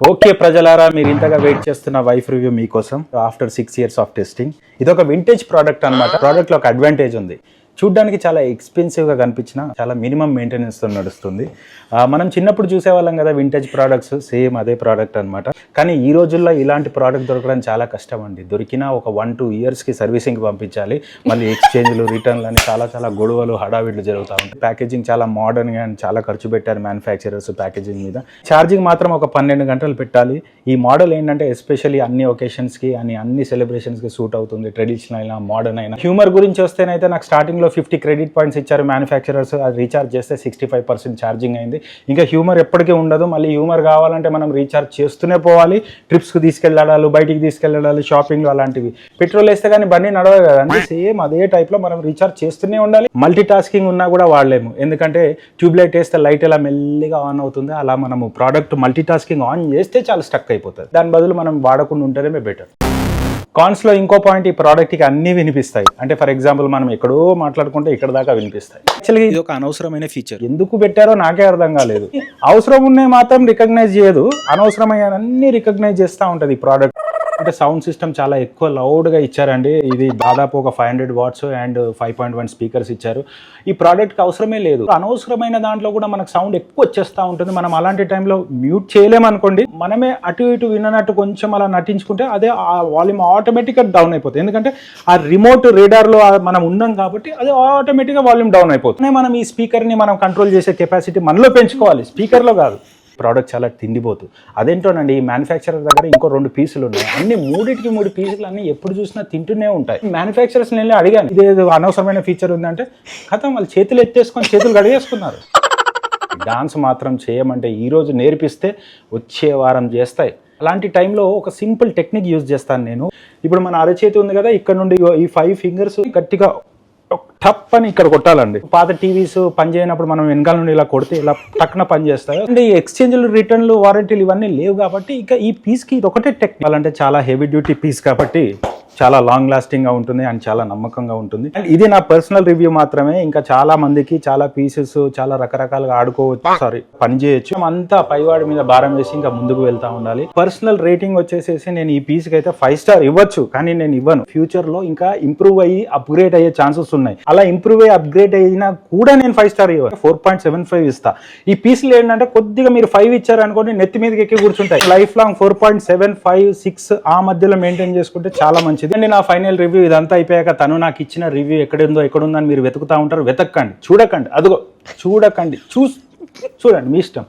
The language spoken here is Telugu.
ఓకే ప్రజలారా, మీరు ఇంతగా వెయిట్ చేస్తున్న వైఫ్ రివ్యూ మీకోసం. ఆఫ్టర్ 6 years ఆఫ్ టెస్టింగ్, ఇది ఒక వింటేజ్ ప్రోడక్ట్ అన్నమాట. ప్రోడక్ట్ లో ఒక అడ్వాంటేజ్ ఉంది. చూడ్డానికి చాలా ఎక్స్పెన్సివ్గా కనిపించిన చాలా మినిమం మెయింటెనెన్స్తో నడుస్తుంది. మనం చిన్నప్పుడు చూసేవాళ్ళం కదా వింటేజ్ ప్రోడక్ట్స్, సేమ్ అదే ప్రోడక్ట్ అనమాట. కానీ ఈ రోజుల్లో ఇలాంటి ప్రోడక్ట్ దొరకడం చాలా కష్టం అండి. దొరికినా ఒక 1-2 yearsకి సర్వీసింగ్కి పంపించాలి. మళ్ళీ ఎక్స్చేంజ్లు, రిటర్న్లు అని చాలా గొడవలు, హడావిడ్లు జరుగుతూ ఉంటాయి. ప్యాకేజింగ్ చాలా మోడర్న్గా అండ్ చాలా ఖర్చు పెట్టారు మ్యానుఫ్యాక్చరర్స్ ప్యాకేజింగ్ మీద. ఛార్జింగ్ మాత్రం ఒక 12 గంటలు పెట్టాలి. ఈ మోడల్ ఏంటంటే ఎస్పెషల్లీ అన్ని ఒకేషన్స్కి అని అన్ని సెలబ్రేషన్స్కి సూట్ అవుతుంది. ట్రెడిషనల్ అయినా మోడర్న్ అయినా. హ్యూమర్ గురించి వస్తేనైతే నాకు స్టార్టింగ్లో 50 క్రెడిట్ పాయింట్స్ ఇచ్చారు మ్యానుఫ్యాక్చరర్స్. అది రీఛార్జ్ చేస్తే 65% ఛార్జింగ్ అయింది. ఇంకా హ్యూమర్ ఎప్పటికీ ఉండదు. మళ్ళీ హ్యూమర్ కావాలంటే మనం రీఛార్జ్ చేస్తూనే పోవాలి. ట్రిప్స్కి తీసుకెళ్ళడాలు, బయటికి తీసుకెళ్ళడాలు, షాపింగ్ అలాంటివి. పెట్రోల్ వేస్తే కానీ బండి నడవదు కదా అంటే సేమ్ అదే టైప్లో మనం రీఛార్జ్ చేస్తూనే ఉండాలి. మల్టీ టాస్కింగ్ ఉన్నా కూడా వాడలేము. ఎందుకంటే ట్యూబ్ లైట్ వేస్తే లైట్ ఎలా మెల్లిగా ఆన్ అవుతుంది, అలా మనము ప్రోడక్ట్ మల్టీ టాస్కింగ్ ఆన్ చేస్తే చాలా స్టక్ అయిపోతుంది. దాని బదులు మనం వాడకుండా ఉంటేనే బెటర్. కాన్స్లో ఇంకో పాయింట్, ఈ ప్రోడక్ట్కి అన్నీ వినిపిస్తాయి. అంటే ఫర్ ఎగ్జాంపుల్ మనం ఎక్కడో మాట్లాడుకుంటే ఇక్కడ దాకా వినిపిస్తాయి. యాక్చువల్గా ఇది ఒక అనవసరమైన ఫీచర్. ఎందుకు పెట్టారో నాకే అర్థం కాలేదు. అవసరం ఉన్నాయి మాత్రం రికగ్నైజ్ చేయదు, అనవసరమైన అన్ని రికగ్నైజ్ చేస్తూ ఉంటుంది ఈ ప్రోడక్ట్. అంటే సౌండ్ సిస్టమ్ చాలా ఎక్కువ లౌడ్గా ఇచ్చారండి. ఇది దాదాపు ఒక 500 watts అండ్ 5.1 స్పీకర్స్ ఇచ్చారు. ఈ ప్రోడక్ట్కి అవసరమే లేదు. అనవసరమైన దాంట్లో కూడా మనకు సౌండ్ ఎక్కువ వచ్చేస్తూ ఉంటుంది. మనం అలాంటి టైంలో మ్యూట్ చేయలేమనుకోండి, మనమే అటు ఇటు విననట్టు కొంచెం అలా నటించుకుంటే అదే ఆ వాల్యూమ్ ఆటోమేటిక్గా డౌన్ అయిపోతుంది. ఎందుకంటే ఆ రిమోట్ రేడార్లో మనం ఉన్నాం కాబట్టి అది ఆటోమేటిక్గా వాల్యూమ్ డౌన్ అయిపోతుంది. మనం ఈ స్పీకర్ని మనం కంట్రోల్ చేసే కెపాసిటీ మనలో పెంచుకోవాలి, స్పీకర్లో కాదు. ప్రోడక్ట్ చాలా తిండిపోతు. అదేంటోనండి, ఈ మ్యానుఫ్యాక్చరర్ దగ్గర ఇంకో 2 పీసులు ఉన్నాయి. అన్ని 3 పీసులు అన్ని ఎప్పుడు చూసినా తింటూనే ఉంటాయి. మ్యానుఫ్యాక్చరర్స్ నేను అడిగాను, ఇదేదో అనవసరమైన ఫీచర్ ఉందంటే కథం వాళ్ళు చేతులు ఎత్తేసుకొని చేతులు కడిగేసుకున్నారు. డాన్స్ మాత్రం చేయమంటే ఈరోజు నేర్పిస్తే వచ్చే వారం చేస్తాయి. అలాంటి టైంలో ఒక సింపుల్ టెక్నిక్ యూజ్ చేస్తాను నేను. ఇప్పుడు మన అరచేతి ఉంది కదా, ఇక్కడ నుండి ఈ 5 fingers గట్టిగా టప్ అని ఇక్కడ కొట్టాలండి. పాత టీవీస్ పని చేయనప్పుడు మనం వెనకాల నుండి ఇలా కొడితే ఇలా టక్కున పని చేస్తాయి. అంటే ఈ ఎక్స్చేంజ్లు, రిటర్న్లు, వారంటీలు ఇవన్నీ లేవు కాబట్టి ఇక ఈ పీస్కి ఇది ఒకటే టెక్నిక్. అంటే చాలా హెవీ డ్యూటీ పీస్ కాబట్టి చాలా లాంగ్ లాస్టింగ్గా ఉంటుంది అండ్ చాలా నమ్మకంగా ఉంటుంది. అండ్ ఇది నా పర్సనల్ రివ్యూ మాత్రమే. ఇంకా చాలా మందికి చాలా పీసెస్ చాలా రకరకాలుగా ఆడుకోవచ్చు, పని చేయొచ్చు. అంతా పైవాడి మీద భారం వేసి ఇంకా ముందుకు వెళ్తా ఉండాలి. పర్సనల్ రేటింగ్ వచ్చేసేసి నేను ఈ పీస్కి అయితే 5 star ఇవ్వచ్చు, కానీ నేను ఇవ్వను. ఫ్యూచర్లో ఇంకా ఇంప్రూవ్ అయ్యి అప్గ్రేడ్ అయ్యే ఛాన్సెస్ ఉన్నాయి. అలా ఇంప్రూవ్ అయ్యి అప్గ్రేడ్ అయినా కూడా నేను 5 star ఇవ్వను, 4.75 ఇస్తా. ఈ పీసులు ఏంటంటే కొద్దిగా మీరు 5 ఇచ్చారనుకోండి నెత్తి మీదకి ఎక్కి కూర్చుంటాయి. లైఫ్ లాంగ్ 4.75, 6 ఆ మధ్యలో మెయింటైన్ చేసుకుంటే చాలా మంచిది. ఇదండి నా ఫైనల్ రివ్యూ. ఇదంతా అయిపోయాక తను నాకు ఇచ్చిన రివ్యూ ఎక్కడుందో అని మీరు వెతుకుతా ఉంటారు. వెతకండి, చూడకండి, అదిగో చూడకండి, చూడండి, మీ ఇష్టం.